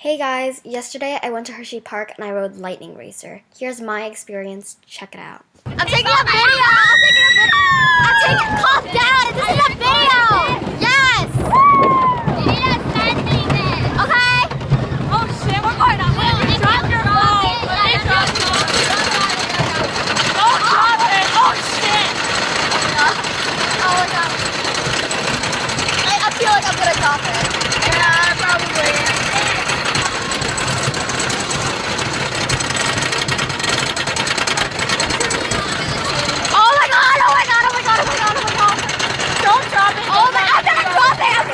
Hey guys, yesterday I went to Hershey Park and I rode Lightning Racer. Here's my experience, check it out. I'm taking a video! Calm down! This is a video! Yes! Okay? Oh shit, we're going up. Drop your phone. Drop your phone. Don't drop it. Oh shit. Oh my god. I feel like I'm gonna drop it. Yeah, probably. Don't drop it. Oh my, I'm gonna drop it!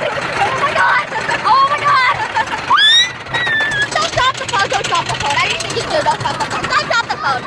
Oh my god! Oh my god! Don't drop the phone, don't drop the phone. I didn't think you could. Don't drop the phone. Don't drop the phone.